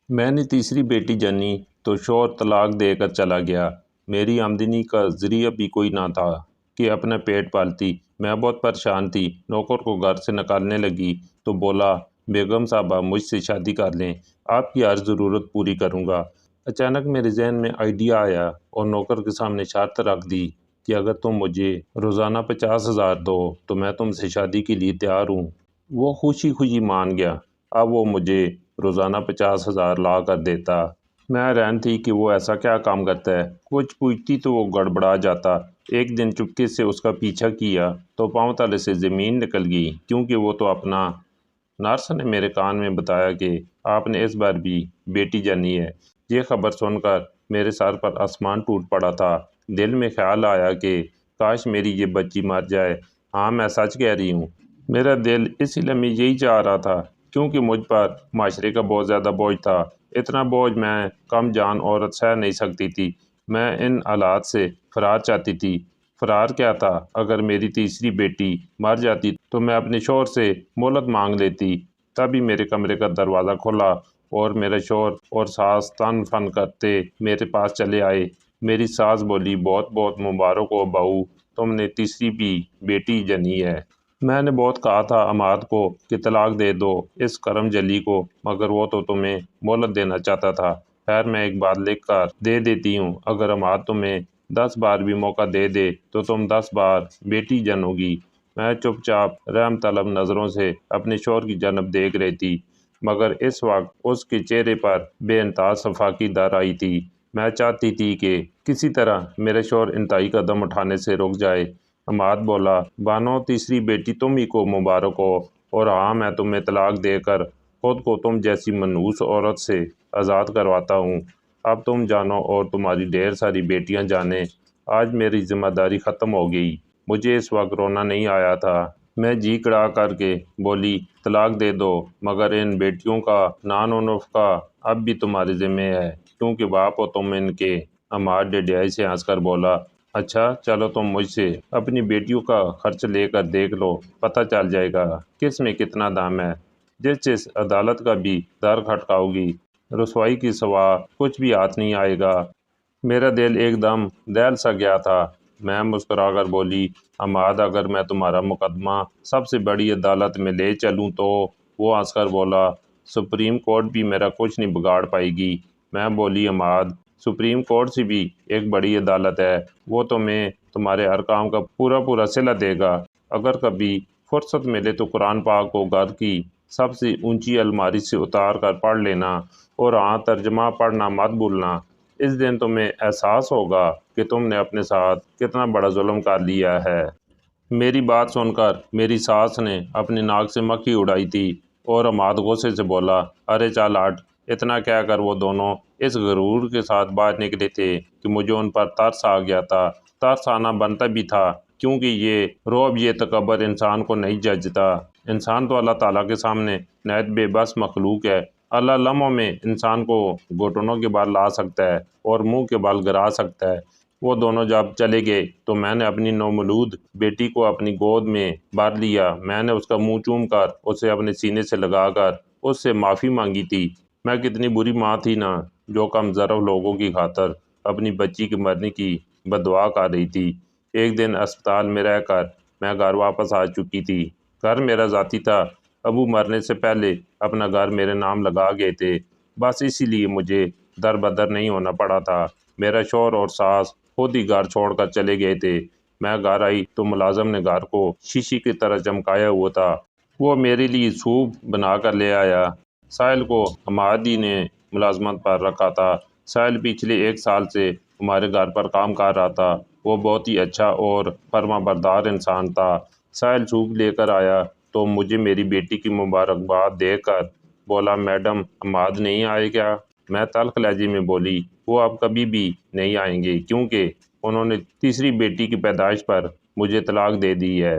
میں نے تیسری بیٹی جنی تو شوہر طلاق دے کر چلا گیا۔ میری آمدنی کا ذریعہ بھی کوئی نہ تھا کہ اپنا پیٹ پالتی۔ میں بہت پریشان تھی۔ نوکر کو گھر سے نکالنے لگی تو بولا، بیگم صاحبہ مجھ سے شادی کر لیں، آپ کی ہر ضرورت پوری کروں گا۔ اچانک میرے ذہن میں آئیڈیا آیا اور نوکر کے سامنے شرط رکھ دی کہ اگر تم مجھے روزانہ 50,000 دو تو میں تم سے شادی کے لیے تیار ہوں۔ وہ خوشی خوشی مان گیا۔ اب وہ مجھے روزانہ 50,000 لا کر دیتا۔ میں حیران تھی کہ وہ ایسا کیا کام کرتا ہے۔ کچھ پوچھتی تو وہ گڑبڑا جاتا۔ ایک دن چپکے سے اس کا پیچھا کیا تو پاؤں تلے سے زمین نکل گئی، کیونکہ وہ تو اپنا۔ نرس نے میرے کان میں بتایا کہ آپ نے اس بار بھی بیٹی جنی ہے۔ یہ خبر سن کر میرے سر پر آسمان ٹوٹ پڑا تھا۔ دل میں خیال آیا کہ کاش میری یہ بچی مر جائے۔ ہاں، میں سچ کہہ رہی ہوں۔ میرا دل اسی لمحے یہی چاہ رہا تھا، کیونکہ مجھ پر معاشرے کا بہت زیادہ بوجھ تھا۔ اتنا بوجھ میں کم جان عورت سہ نہیں سکتی تھی۔ میں ان حالات سے فرار چاہتی تھی۔ فرار کیا تھا، اگر میری تیسری بیٹی مر جاتی تو میں اپنے شوہر سے مہلت مانگ لیتی۔ تبھی میرے کمرے کا دروازہ کھلا اور میرا شوہر اور ساس تن فن کرتے میرے پاس چلے آئے۔ میری ساس بولی، بہت بہت مبارک ہو بہو، تم نے تیسری بھی بیٹی جنی ہے۔ میں نے بہت کہا تھا عماد کو کہ طلاق دے دو اس کرم جلی کو، مگر وہ تو تمہیں مہلت دینا چاہتا تھا۔ خیر، میں ایک بات لکھ کر دے دیتی ہوں، اگر عماد تمہیں 10 بار بھی موقع دے دے تو تم 10 بار بیٹی جنو گی۔ میں چپ چاپ رحم طلب نظروں سے اپنے شوہر کی جانب دیکھ رہی تھی، مگر اس وقت اس کے چہرے پر بے انتہا صفاقی در آئی تھی۔ میں چاہتی تھی کہ کسی طرح میرے شوہر انتہائی قدم اٹھانے سے رک جائے۔ عماد بولا، بانو تیسری بیٹی تم ہی کو مبارک ہو، اور ہاں، میں تمہیں طلاق دے کر خود کو تم جیسی منحوس عورت سے آزاد کرواتا ہوں۔ اب تم جانو اور تمہاری ڈھیر ساری بیٹیاں جانیں، آج میری ذمہ داری ختم ہو گئی۔ مجھے اس وقت رونا نہیں آیا تھا۔ میں جی کڑا کر کے بولی، طلاق دے دو، مگر ان بیٹیوں کا نان و نفقہ اب بھی تمہارے ذمہ ہے، کیونکہ باپ ہو تم ان کے۔ عماد ڈڈیائی سے ہنس کر بولا، اچھا چلو تم مجھ سے اپنی بیٹیوں کا خرچ لے کر دیکھ لو، پتہ چل جائے گا کس میں کتنا دم ہے۔ جس عدالت کا بھی در کھٹکاؤ گی، رسوائی کی سوا کچھ بھی ہاتھ نہیں آئے گا۔ میرا دل ایک دم دہل سا گیا تھا۔ میں مسکرا کر بولی، عماد اگر میں تمہارا مقدمہ سب سے بڑی عدالت میں لے چلوں تو؟ وہ ہنس کر بولا، سپریم کورٹ بھی میرا کچھ نہیں بگاڑ پائے گی۔ میں بولی، عماد سپریم کورٹ سے بھی ایک بڑی عدالت ہے، وہ تمہیں تمہارے ہر کام کا پورا صلہ دے گا۔ اگر کبھی فرصت ملے تو قرآن پاک کو گھر کی سب سے اونچی الماری سے اتار کر پڑھ لینا، اور ہاں، ترجمہ پڑھنا مت بھولنا۔ اس دن تمہیں احساس ہوگا کہ تم نے اپنے ساتھ کتنا بڑا ظلم کر لیا ہے۔ میری بات سن کر میری ساس نے اپنی ناک سے مکھی اڑائی تھی، اور عماد غصے سے بولا، ارے چل ہٹ۔ اتنا کہہ کر وہ دونوں اس غرور کے ساتھ باہر نکلے تھے کہ مجھے ان پر ترس آ گیا تھا۔ ترس آنا بنتا بھی تھا، کیونکہ یہ رعب، یہ تکبر انسان کو نہیں جچتا۔ انسان تو اللہ تعالیٰ کے سامنے نہایت بے بس مخلوق ہے۔ اللہ لمحوں میں انسان کو گھٹنوں کے بال لا سکتا ہے اور منہ کے بال گرا سکتا ہے۔ وہ دونوں جب چلے گئے تو میں نے اپنی نومولود بیٹی کو اپنی گود میں بھر لیا۔ میں نے اس کا منہ چوم کر اسے اپنے سینے سے لگا کر اس سے معافی مانگی تھی۔ میں کتنی بری ماں تھی نا، جو کم ظرف لوگوں کی خاطر اپنی بچی کے مرنے کی بددعا کر رہی تھی۔ ایک دن اسپتال میں رہ کر میں گھر واپس آ چکی تھی۔ گھر میرا ذاتی تھا۔ ابو مرنے سے پہلے اپنا گھر میرے نام لگا گئے تھے، بس اسی لیے مجھے در بدر نہیں ہونا پڑا تھا۔ میرا شوہر اور ساس خود ہی گھر چھوڑ کر چلے گئے تھے۔ میں گھر آئی تو ملازم نے گھر کو شیشے کی طرح چمکایا ہوا تھا۔ وہ میرے لیے سوپ بنا کر لے آیا۔ ساحل کو عماد ہی نے ملازمت پر رکھا تھا۔ ساحل پچھلے 1 سال سے ہمارے گھر پر کام کر رہا تھا۔ وہ بہت ہی اچھا اور فرما بردار انسان تھا۔ ساحل سوپ لے کر آیا تو مجھے میری بیٹی کی مبارکباد دے کر بولا، میڈم عماد نہیں آئے کیا؟ میں تلخ لہجے میں بولی، وہ اب کبھی بھی نہیں آئیں گے، کیونکہ انہوں نے تیسری بیٹی کی پیدائش پر مجھے طلاق دے دی ہے۔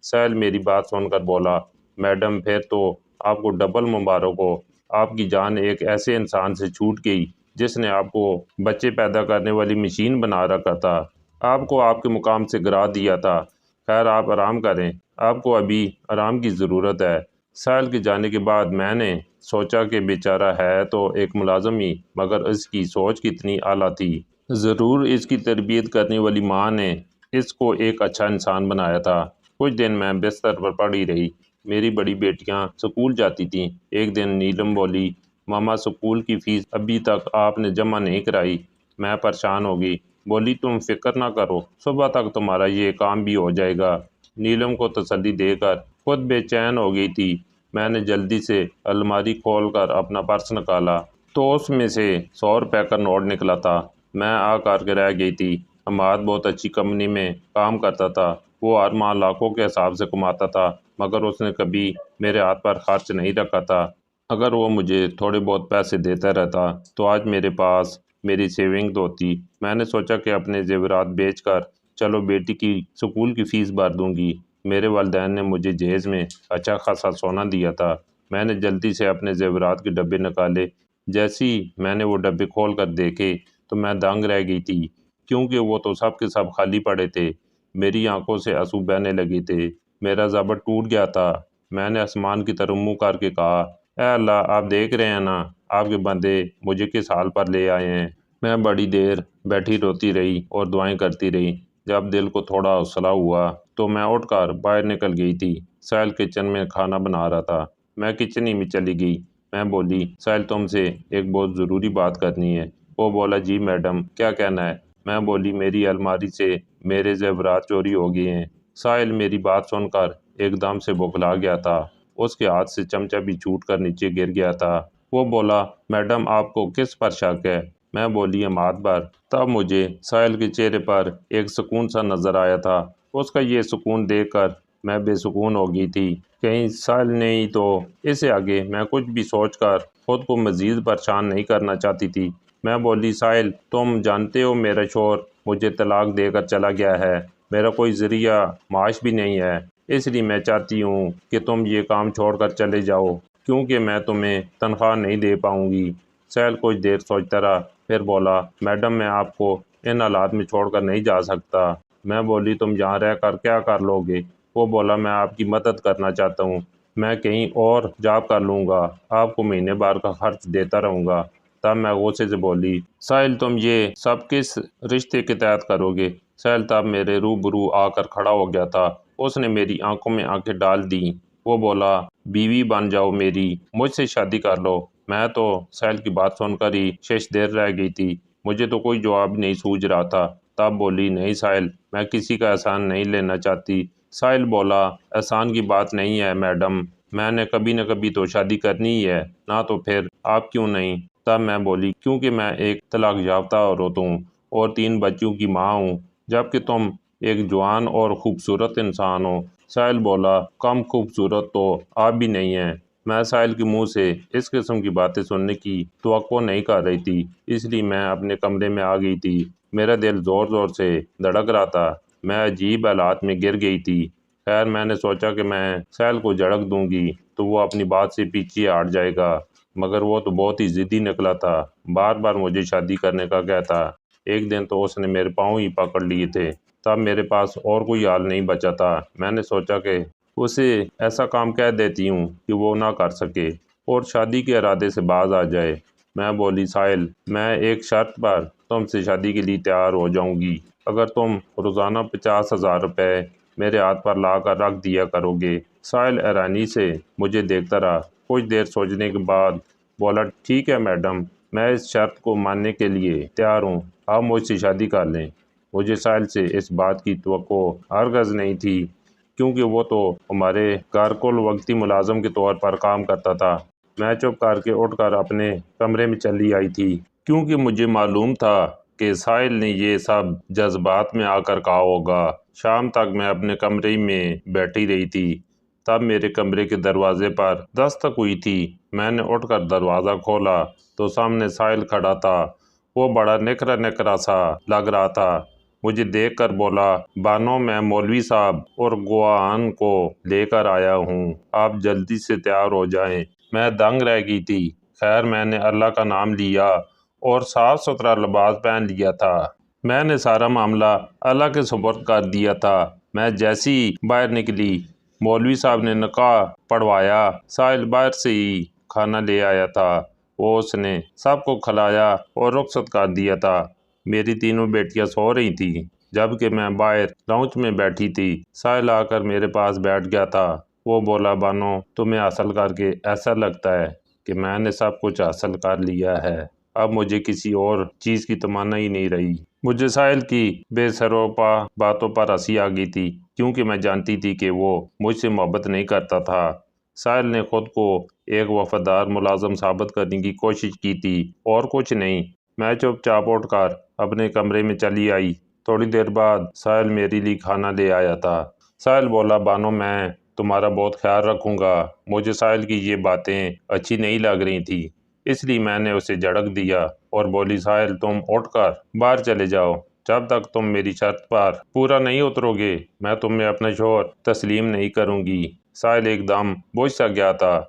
ساحل میری بات سن کر بولا، میڈم پھر تو آپ کو ڈبل مبارک ہو، آپ کی جان ایک ایسے انسان سے چھوٹ گئی جس نے آپ کو بچے پیدا کرنے والی مشین بنا رکھا تھا، آپ کو آپ کے مقام سے گرا دیا تھا۔ خیر آپ آرام کریں، آپ کو ابھی آرام کی ضرورت ہے۔ ساحل کے جانے کے بعد میں نے سوچا کہ بیچارہ ہے تو ایک ملازم ہی، مگر اس کی سوچ کتنی اعلیٰ تھی۔ ضرور اس کی تربیت کرنے والی ماں نے اس کو ایک اچھا انسان بنایا تھا۔ کچھ دن میں بستر پر پڑی رہی۔ میری بڑی بیٹیاں سکول جاتی تھیں۔ ایک دن نیلم بولی، ماما سکول کی فیس ابھی تک آپ نے جمع نہیں کرائی۔ میں پریشان ہو گئی۔ بولی تم فکر نہ کرو، صبح تک تمہارا یہ کام بھی ہو جائے گا۔ نیلم کو تسلی دے کر خود بے چین ہو گئی تھی۔ میں نے جلدی سے الماری کھول کر اپنا پرس نکالا تو اس میں سے 100 روپے کا نوٹ نکلا تھا۔ میں آ کر کے رہ گئی تھی۔ حماد بہت اچھی کمپنی میں کام کرتا تھا۔ وہ ہر ماہ لاکھوں کے حساب سے کماتا تھا، مگر اس نے کبھی میرے ہاتھ پر خرچ نہیں رکھا تھا۔ اگر وہ مجھے تھوڑے بہت پیسے دیتا رہتا تو آج میرے پاس میری سیونگ ہوتی۔ میں نے سوچا کہ اپنے زیورات بیچ کر چلو بیٹی کی سکول کی فیس بھر دوں گی۔ میرے والدین نے مجھے جہیز میں اچھا خاصا سونا دیا تھا۔ میں نے جلدی سے اپنے زیورات کے ڈبے نکالے۔ جیسے ہی میں نے وہ ڈبے کھول کر دیکھے تو میں دنگ رہ گئی تھی، کیونکہ وہ تو سب کے سب خالی پڑے تھے۔ میری آنکھوں سے آنسو بہنے لگے تھے۔ میرا صبر ٹوٹ گیا تھا۔ میں نے آسمان کی طرف منہ کر کے کہا، اے اللہ، آپ دیکھ رہے ہیں نا آپ کے بندے مجھے کس حال پر لے آئے ہیں۔ میں بڑی دیر بیٹھی روتی رہی اور دعائیں کرتی رہی۔ جب دل کو تھوڑا حوصلہ ہوا تو میں اٹھ کر باہر نکل گئی تھی۔ ساحل کچن میں کھانا بنا رہا تھا۔ میں کچن ہی میں چلی گئی۔ میں بولی، ساحل تم سے ایک بہت ضروری بات کرنی ہے۔ وہ بولا، جی میڈم، کیا کہنا ہے؟ میں بولی، میری الماری سے میرے زیورات چوری ہو گئے ہیں۔ ساحل میری بات سن کر ایک دم سے بوکھلا گیا تھا۔ اس کے ہاتھ سے چمچہ بھی چھوٹ کر نیچے گر گیا تھا۔ وہ بولا، میڈم آپ کو کس پر شک ہے؟ میں بولی، حماد پر۔ تب مجھے ساحل کے چہرے پر ایک سکون سا نظر آیا تھا۔ اس کا یہ سکون دیکھ کر میں بے سکون ہو گئی تھی۔ کہیں ساحل نے ہی تو اسے آگے میں کچھ بھی سوچ کر خود کو مزید پریشان نہیں کرنا چاہتی تھی۔ میں بولی، ساحل تم جانتے ہو میرا شوہر مجھے طلاق دے کر چلا گیا ہے۔ میرا کوئی ذریعہ معاش بھی نہیں ہے۔ اس لیے میں چاہتی ہوں کہ تم یہ کام چھوڑ کر چلے جاؤ، کیونکہ میں تمہیں تنخواہ نہیں دے پاؤں گی۔ ساحل کچھ دیر سوچتا رہا، پھر بولا، میڈم میں آپ کو ان حالات میں چھوڑ کر نہیں جا سکتا۔ میں بولی، تم یہاں رہ کر کیا کر لو گے؟ وہ بولا، میں آپ کی مدد کرنا چاہتا ہوں۔ میں کہیں اور جاب کر لوں گا، آپ کو مہینے بھر کا خرچ دیتا رہوں گا۔ تب میں غصے سے بولی، ساحل تم یہ سب کس رشتے کے تحت کرو گے؟ ساحل تب میرے روبرو آ کر کھڑا ہو گیا تھا۔ اس نے میری آنکھوں میں آنکھیں ڈال دیں۔ وہ بولا، بیوی بن جاؤ میری، مجھ سے شادی کر لو۔ میں تو ساحل کی بات سن کر ہی شش دیر رہ گئی تھی۔ مجھے تو کوئی جواب نہیں سوجھ رہا تھا۔ تب بولی، نہیں ساحل، میں کسی کا احسان نہیں لینا چاہتی۔ ساحل بولا، احسان کی بات نہیں ہے میڈم، میں نے کبھی نہ کبھی تو شادی کرنی ہی ہے نہ، تو پھر آپ کیوں نہیں؟ تب میں بولی، کیونکہ میں ایک طلاق یافتہ عورت ہوں اور 3 بچوں کی ماں ہوں، جبکہ تم ایک جوان اور خوبصورت انسان ہو۔ ساحل بولا، کم خوبصورت تو آپ بھی نہیں ہیں۔ میں ساحل کے منہ سے اس قسم کی باتیں سننے کی توقع نہیں کر رہی تھی، اس لیے میں اپنے کمرے میں آ گئی تھی۔ میرا دل زور زور سے دھڑک رہا تھا۔ میں عجیب حالات میں گر گئی تھی۔ خیر، میں نے سوچا کہ میں ساحل کو جھڑک دوں گی تو وہ اپنی بات سے پیچھے ہٹ جائے گا، مگر وہ تو بہت ہی ضدی نکلا تھا، بار بار مجھے شادی کرنے کا کہتا۔ ایک دن تو اس نے میرے پاؤں ہی پکڑ لیے تھے۔ تب میرے پاس اور کوئی حال نہیں بچا تھا۔ میں نے سوچا کہ اسے ایسا کام کہہ دیتی ہوں کہ وہ نہ کر سکے اور شادی کے ارادے سے باز آ جائے۔ میں بولی، ساحل میں ایک شرط پر تم سے شادی کے لیے تیار ہو جاؤں گی، اگر تم روزانہ 50,000 روپے میرے ہاتھ پر لا کر رکھ دیا کرو گے۔ ساحل حیرانی سے مجھے دیکھتا رہا۔ کچھ دیر سوچنے کے بعد بولا، ٹھیک ہے میڈم، میں اس شرط کو ماننے کے لیے تیار ہوں، آپ مجھ سے شادی کر لیں۔ مجھے ساحل سے اس بات کی توقع ہرگز نہیں تھی، کیونکہ وہ تو ہمارے گھر کل وقتی ملازم کے طور پر کام کرتا تھا۔ میں چپ کر کے اٹھ کر اپنے کمرے میں چلی آئی تھی، کیونکہ مجھے معلوم تھا کہ ساحل نے یہ سب جذبات میں آ کر کہا ہوگا۔ شام تک میں اپنے کمرے میں بیٹھی رہی تھی۔ تب میرے کمرے کے دروازے پر دستک ہوئی تھی۔ میں نے اٹھ کر دروازہ کھولا تو سامنے ساحل کھڑا تھا۔ وہ بڑا نکھرا نکھرا سا لگ رہا تھا۔ مجھے دیکھ کر بولا، بانو، میں مولوی صاحب اور گواہان کو لے کر آیا ہوں، آپ جلدی سے تیار ہو جائیں۔ میں دنگ رہ گئی تھی۔ خیر، میں نے اللہ کا نام لیا اور صاف ستھرا لباس پہن لیا تھا۔ میں نے سارا معاملہ اللہ کے سپرد کر دیا تھا۔ میں جیسی باہر نکلی، مولوی صاحب نے نکاح پڑھوایا۔ ساحل باہر سے ہی کھانا لے آیا تھا وہ اس نے سب کو کھلایا اور رخصت کر دیا تھا۔ میری تینوں بیٹیاں سو رہی تھیں جبکہ میں باہر لاؤنج میں بیٹھی تھی۔ ساحل آ کر میرے پاس بیٹھ گیا تھا۔ وہ بولا، بانو، تمہیں حاصل کر کے ایسا لگتا ہے کہ میں نے سب کچھ حاصل کر لیا ہے، اب مجھے کسی اور چیز کی تمنا ہی نہیں رہی۔ مجھے ساحل کی بے سروپا باتوں پر ہنسی آ گئی تھی کیونکہ میں جانتی تھی کہ وہ مجھ سے محبت نہیں کرتا تھا۔ ساحل نے خود کو ایک وفادار ملازم ثابت کرنے کی کوشش کی تھی اور کچھ نہیں۔ میں چپ چاپ اٹھ کر اپنے کمرے میں چلی آئی۔ تھوڑی دیر بعد ساحل میرے لیے کھانا لے آیا تھا۔ ساحل بولا، بانو، میں تمہارا بہت خیال رکھوں گا۔ مجھے ساحل کی یہ باتیں اچھی نہیں لگ رہی تھیں، اس لیے میں نے اسے جھڑک دیا اور بولی، ساحل، تم اٹھ کر باہر چلے جاؤ۔ جب تک تم میری شرط پر پورا نہیں اترو گے میں تمہیں اپنا شوہر تسلیم نہیں کروں گی۔ ساحل ایک دم بوجھ سا گیا تھا۔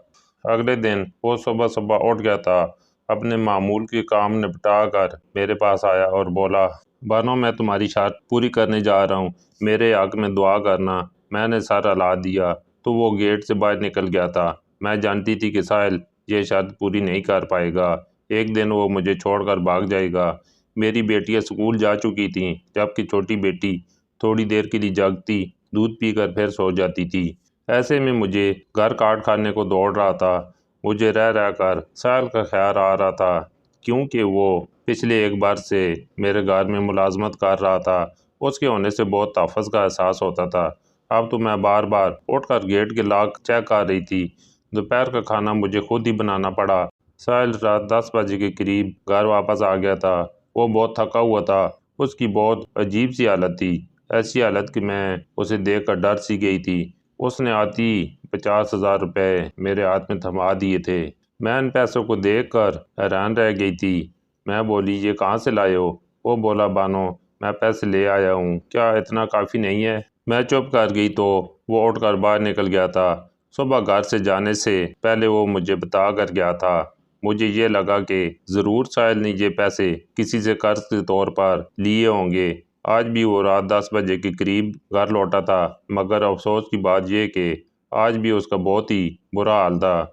اگلے دن وہ صبح صبح اٹھ گیا تھا، اپنے معمول کے کام نپٹا کر میرے پاس آیا اور بولا، بانو، میں تمہاری شرط پوری کرنے جا رہا ہوں، میرے حق میں دعا کرنا۔ میں نے سر ہلا دیا تو وہ گیٹ سے باہر نکل گیا تھا۔ میں جانتی تھی کہ ساحل یہ شرط پوری نہیں کر پائے گا، ایک دن وہ مجھے چھوڑ کر بھاگ جائے گا۔ میری بیٹیاں اسکول جا چکی تھیں جبکہ چھوٹی بیٹی تھوڑی دیر کے لیے جاگتی، دودھ پی کر پھر سو جاتی تھی۔ ایسے میں مجھے گھر کاٹ کھانے کو دوڑ رہا تھا۔ مجھے رہ رہ کر ساحل کا خیال آ رہا تھا کیونکہ وہ پچھلے ایک برس سے میرے گھر میں ملازمت کر رہا تھا۔ اس کے ہونے سے بہت تحفظ کا احساس ہوتا تھا۔ اب تو میں بار بار اٹھ کر گیٹ کے لاک چیک کر رہی تھی۔ دوپہر کا کھانا مجھے خود ہی بنانا پڑا۔ ساحل رات 10 بجے کے قریب گھر واپس آ گیا تھا۔ وہ بہت تھکا ہوا تھا، اس کی بہت عجیب سی حالت تھی، ایسی حالت کہ میں اسے دیکھ کر ڈر سی گئی تھی۔ اس نے آتی 50,000 روپے میرے ہاتھ میں تھما دیے تھے۔ میں ان پیسوں کو دیکھ کر حیران رہ گئی تھی۔ میں بولی، یہ کہاں سے لائے ہو؟ وہ بولا، بانو، میں پیسے لے آیا ہوں، کیا اتنا کافی نہیں ہے؟ میں چپ کر گئی تو وہ اٹھ کر باہر نکل گیا تھا۔ صبح گھر سے جانے سے پہلے وہ مجھے بتا کر گیا تھا۔ مجھے یہ لگا کہ ضرور ساحل نے یہ پیسے کسی سے قرض کے طور پر لیے ہوں گے۔ آج بھی وہ رات 10 بجے کے قریب گھر لوٹا تھا، مگر افسوس کی بات یہ کہ آج بھی اس کا بہت ہی برا حال تھا۔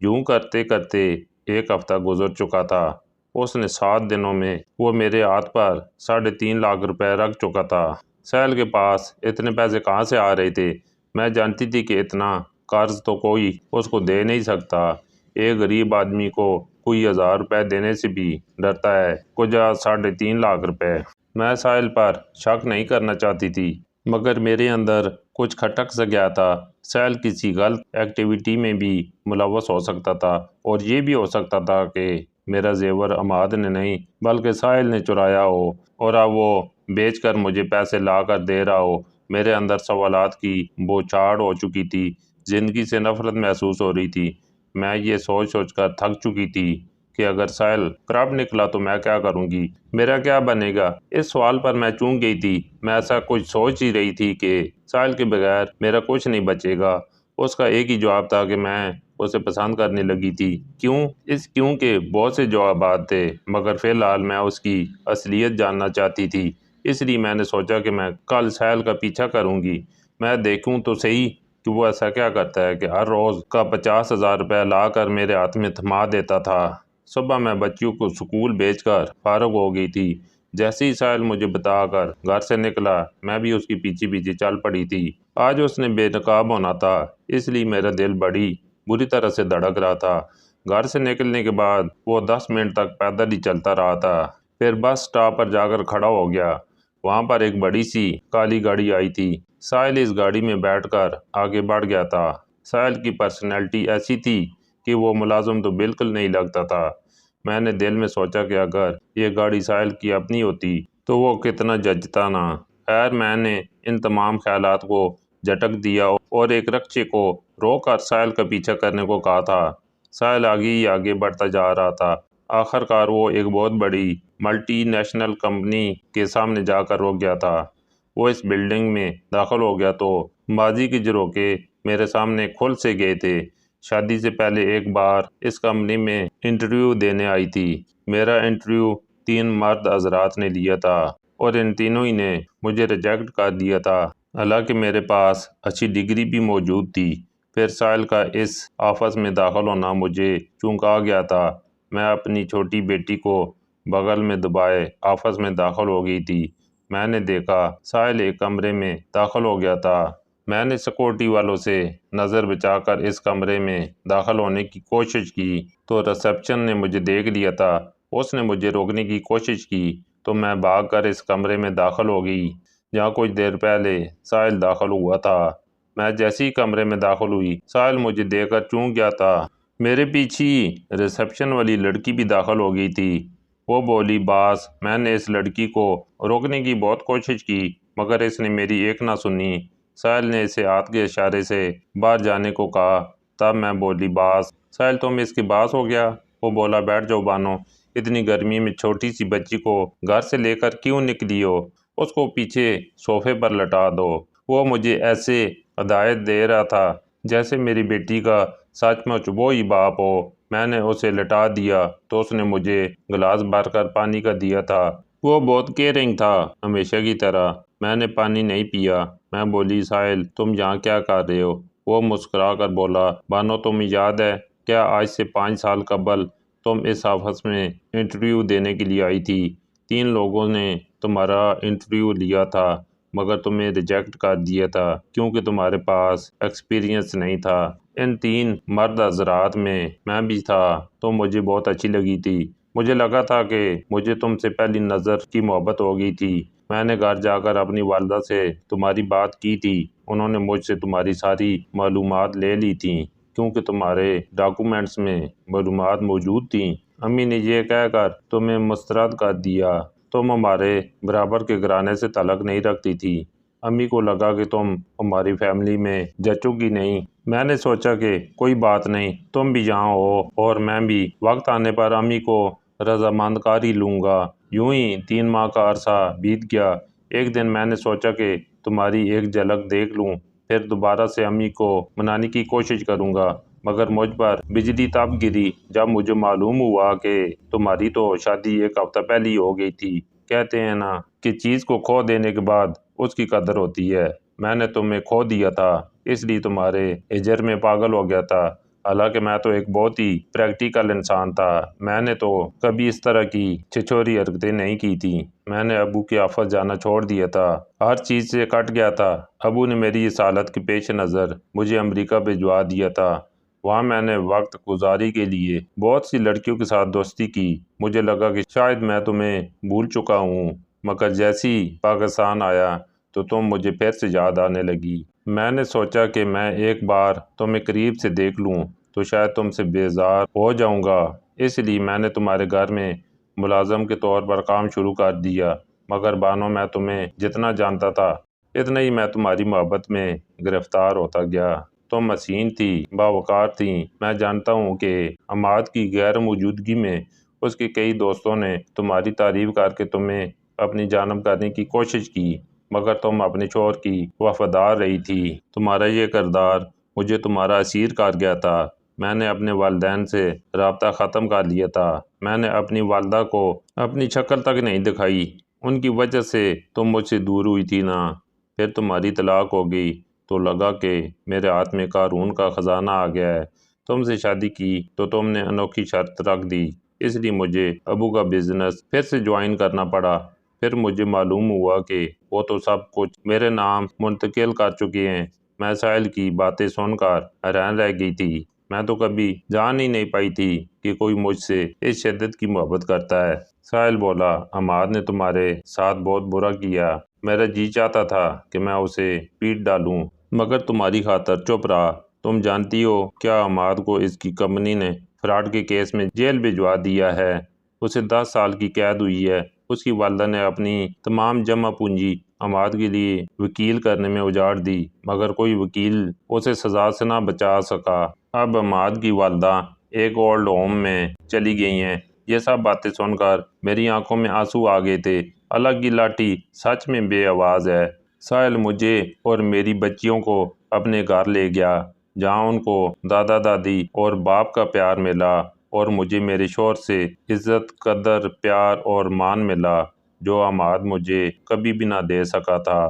یوں کرتے کرتے ایک ہفتہ گزر چکا تھا۔ اس نے 7 دنوں میں وہ میرے ہاتھ پر 3.5 لاکھ روپے رکھ چکا تھا۔ ساحل کے پاس اتنے پیسے کہاں سے آ رہے تھے؟ میں جانتی تھی کہ اتنا قرض تو کوئی اس کو دے نہیں سکتا۔ ایک غریب آدمی کو کوئی 1000 روپے دینے سے بھی ڈرتا ہے، کچھ 3.5 لاکھ روپے۔ میں ساحل پر شک نہیں کرنا چاہتی تھی مگر میرے اندر کچھ کھٹک سا گیا تھا۔ ساحل کسی غلط ایکٹیویٹی میں بھی ملوث ہو سکتا تھا اور یہ بھی ہو سکتا تھا کہ میرا زیور عماد نے نہیں بلکہ ساحل نے چرایا ہو اور اب وہ بیچ کر مجھے پیسے لا کر دے رہا ہو۔ میرے اندر سوالات کی بوچھاڑ ہو چکی تھی، زندگی سے نفرت محسوس ہو رہی تھی۔ میں یہ سوچ سوچ کر تھک چکی تھی کہ اگر ساحل کرپٹ نکلا تو میں کیا کروں گی، میرا کیا بنے گا؟ اس سوال پر میں چونک گئی تھی۔ میں ایسا کچھ سوچ ہی رہی تھی کہ ساحل کے بغیر میرا کچھ نہیں بچے گا۔ اس کا ایک ہی جواب تھا کہ میں اسے پسند کرنے لگی تھی۔ کیوں کے بہت سے جوابات تھے مگر فی الحال میں اس کی اصلیت جاننا چاہتی تھی۔ اس لیے میں نے سوچا کہ میں کل ساحل کا پیچھا کروں گی، میں دیکھوں تو صحیح کہ وہ ایسا کیا کرتا ہے کہ ہر روز کا 50,000 روپے لا کر میرے ہاتھ میں تھما دیتا تھا۔ صبح میں بچیوں کو سکول بھیج کر فارغ ہو گئی تھی۔ جیسے ہی ساحل مجھے بتا کر گھر سے نکلا میں بھی اس کی پیچھے پیچھے چل پڑی تھی۔ آج اس نے بے نقاب ہونا تھا، اس لیے میرا دل بڑی بری طرح سے دھڑک رہا تھا۔ گھر سے نکلنے کے بعد وہ 10 منٹ تک پیدل ہی چلتا رہا تھا، پھر بس سٹاپ پر جا کر کھڑا ہو گیا۔ وہاں پر ایک بڑی سی کالی گاڑی آئی تھی۔ ساحل اس گاڑی میں بیٹھ کر آگے بڑھ گیا تھا۔ ساحل کی پرسنالٹی ایسی تھی کہ وہ ملازم تو بالکل نہیں لگتا تھا۔ میں نے دل میں سوچا کہ اگر یہ گاڑی ساحل کی اپنی ہوتی تو وہ کتنا جچتا نا۔ خیر، میں نے ان تمام خیالات کو جھٹک دیا اور ایک رکشے کو روک کر ساحل کا پیچھا کرنے کو کہا تھا۔ ساحل آگے ہی آگے بڑھتا جا رہا تھا۔ آخر کار وہ ایک بہت بڑی ملٹی نیشنل کمپنی کے سامنے جا کر رک گیا تھا۔ وہ اس بلڈنگ میں داخل ہو گیا تو ماضی کے جھروکے میرے سامنے کھل سے گئے تھے۔ شادی سے پہلے ایک بار اس کمپنی میں انٹرویو دینے آئی تھی۔ میرا انٹرویو 3 مرد حضرات نے لیا تھا اور ان تینوں ہی نے مجھے ریجیکٹ کر دیا تھا، حالانکہ میرے پاس اچھی ڈگری بھی موجود تھی۔ پھر ساحل کا اس آفس میں داخل ہونا مجھے چونکا گیا تھا۔ میں اپنی چھوٹی بیٹی کو بغل میں دبائے آفس میں داخل ہو گئی تھی۔ میں نے دیکھا ساحل ایک کمرے میں داخل ہو گیا تھا۔ میں نے سیکورٹی والوں سے نظر بچا کر اس کمرے میں داخل ہونے کی کوشش کی تو ریسیپشن نے مجھے دیکھ لیا تھا۔ اس نے مجھے روکنے کی کوشش کی تو میں بھاگ کر اس کمرے میں داخل ہو گئی جہاں کچھ دیر پہلے ساحل داخل ہوا تھا۔ میں جیسے ہی کمرے میں داخل ہوئی ساحل مجھے دیکھ کر چونک گیا تھا۔ میرے پیچھے ریسیپشن والی لڑکی بھی داخل ہو گئی تھی۔ وہ بولی، باس۔ میں نے اس لڑکی کو روکنے کی بہت کوشش کی مگر اس نے میری ایک نہ سنی۔ ساحل نے اسے ہاتھ کے اشارے سے باہر جانے کو کہا۔ تب میں بولی، باس۔ ساحل، تم اس کی باس ہو گیا؟ وہ بولا، بیٹھ جاؤ بانو، اتنی گرمی میں چھوٹی سی بچی کو گھر سے لے کر کیوں نکلی ہو؟ اس کو پیچھے صوفے پر لٹا دو۔ وہ مجھے ایسے ہدایت دے رہا تھا جیسے میری بیٹی کا سچ مچ وہی باپ ہو۔ میں نے اسے لٹا دیا تو اس نے مجھے گلاس بھر کر پانی کا دیا تھا۔ وہ بہت کیئرنگ تھا، ہمیشہ کی طرح۔ میں نے پانی نہیں پیا۔ میں بولی، ساحل، تم یہاں کیا کر رہے ہو؟ وہ مسکرا کر بولا، بانو، تمہیں یاد ہے کیا آج سے 5 سال قبل تم اس آفس میں انٹرویو دینے کے لیے آئی تھی؟ 3 لوگوں نے تمہارا انٹرویو لیا تھا مگر تمہیں ریجیکٹ کر دیا تھا کیونکہ تمہارے پاس ایکسپیرینس نہیں تھا۔ ان 3 مرد حضرات میں بھی تھا۔ تم مجھے بہت اچھی لگی تھی۔ مجھے لگا تھا کہ مجھے تم سے پہلی نظر کی محبت ہو گئی تھی۔ میں نے گھر جا کر اپنی والدہ سے تمہاری بات کی تھی۔ انہوں نے مجھ سے تمہاری ساری معلومات لے لی تھیں کیونکہ تمہارے ڈاکومنٹس میں معلومات موجود تھیں۔ امی نے یہ کہہ کر تمہیں مسترد کر دیا۔ تم ہمارے برابر کے گھرانے سے تعلق نہیں رکھتی تھی۔ امی کو لگا کہ تم ہماری فیملی میں جچو گی نہیں۔ میں نے سوچا کہ کوئی بات نہیں، تم بھی یہاں ہو اور میں بھی وقت آنے پر امی کو رضامند کر ہی لوں گا۔ یوں ہی 3 ماہ کا عرصہ بیت گیا۔ ایک دن میں نے سوچا کہ تمہاری ایک جھلک دیکھ لوں، پھر دوبارہ سے امی کو منانے کی کوشش کروں گا، مگر مجھ پر بجلی تب گری جب مجھے معلوم ہوا کہ تمہاری تو شادی 1 ہفتہ پہلے ہی ہو گئی تھی۔ کہتے ہیں نا کہ چیز کو کھو دینے کے بعد اس کی قدر ہوتی ہے۔ میں نے تمہیں کھو دیا تھا، اس لیے تمہارے ہجر میں پاگل ہو گیا تھا۔ حالانکہ میں تو ایک بہت ہی پریکٹیکل انسان تھا۔ میں نے تو کبھی اس طرح کی چھچوری حرکتیں نہیں کی تھیں۔ میں نے ابو کے آفس جانا چھوڑ دیا تھا، ہر چیز سے کٹ گیا تھا۔ ابو نے میری اس حالت کے پیش نظر مجھے امریکہ بھجوا دیا تھا۔ وہاں میں نے وقت گزاری کے لیے بہت سی لڑکیوں کے ساتھ دوستی کی۔ مجھے لگا کہ شاید میں تمہیں بھول چکا ہوں، مگر جیسی پاکستان آیا تو تم مجھے پھر سے یاد آنے لگی۔ میں نے سوچا کہ میں ایک بار تمہیں قریب سے دیکھ لوں تو شاید تم سے بیزار ہو جاؤں گا، اس لیے میں نے تمہارے گھر میں ملازم کے طور پر کام شروع کر دیا۔ مگر بانو، میں تمہیں جتنا جانتا تھا اتنا ہی میں تمہاری محبت میں گرفتار ہوتا گیا۔ تم حسین تھی، باوقار تھی۔ میں جانتا ہوں کہ عماد کی غیر موجودگی میں اس کے کئی دوستوں نے تمہاری تعریف کر کے تمہیں اپنی جانب کرنے کی کوشش کی، مگر تم اپنے شوہر کی وفادار رہی تھی۔ تمہارا یہ کردار مجھے تمہارا اسیر کر گیا تھا۔ میں نے اپنے والدین سے رابطہ ختم کر لیا تھا۔ میں نے اپنی والدہ کو اپنی شکل تک نہیں دکھائی۔ ان کی وجہ سے تم مجھ سے دور ہوئی تھی نا۔ پھر تمہاری طلاق ہو گئی تو لگا کہ میرے ہاتھ میں قارون کا خزانہ آ گیا ہے۔ تم سے شادی کی تو تم نے انوکھی شرط رکھ دی، اس لیے مجھے ابو کا بزنس پھر سے جوائن کرنا پڑا۔ پھر مجھے معلوم ہوا کہ وہ تو سب کچھ میرے نام منتقل کر چکے ہیں۔ میں ساحل کی باتیں سن کر حیران رہ گئی تھی۔ میں تو کبھی جان ہی نہیں پائی تھی کہ کوئی مجھ سے اس شدت کی محبت کرتا ہے۔ ساحل بولا، عماد نے تمہارے ساتھ بہت برا کیا۔ میرا جی چاہتا تھا کہ میں اسے پیٹ ڈالوں مگر تمہاری خاطر چپ رہا۔ تم جانتی ہو کیا عماد کو اس کی کمپنی نے فراڈ کے کیس میں جیل بھجوا دیا ہے۔ اسے 10 سال کی قید ہوئی ہے۔ اس کی والدہ نے اپنی تمام جمع پونجی عماد کے لیے وکیل کرنے میں اجاڑ دی مگر کوئی وکیل اسے سزا سے نہ بچا سکا۔ اب عماد کی والدہ ایک اولڈ ہوم میں چلی گئی ہیں۔ یہ سب باتیں سن کر میری آنکھوں میں آنسو آ گئے تھے۔ اللہ کی لاٹھی سچ میں بے آواز ہے۔ ساحل مجھے اور میری بچیوں کو اپنے گھر لے گیا جہاں ان کو دادا دادی اور باپ کا پیار ملا اور مجھے میرے شوہر سے عزت، قدر، پیار اور مان ملا جو عماد مجھے کبھی بھی نہ دے سکا تھا۔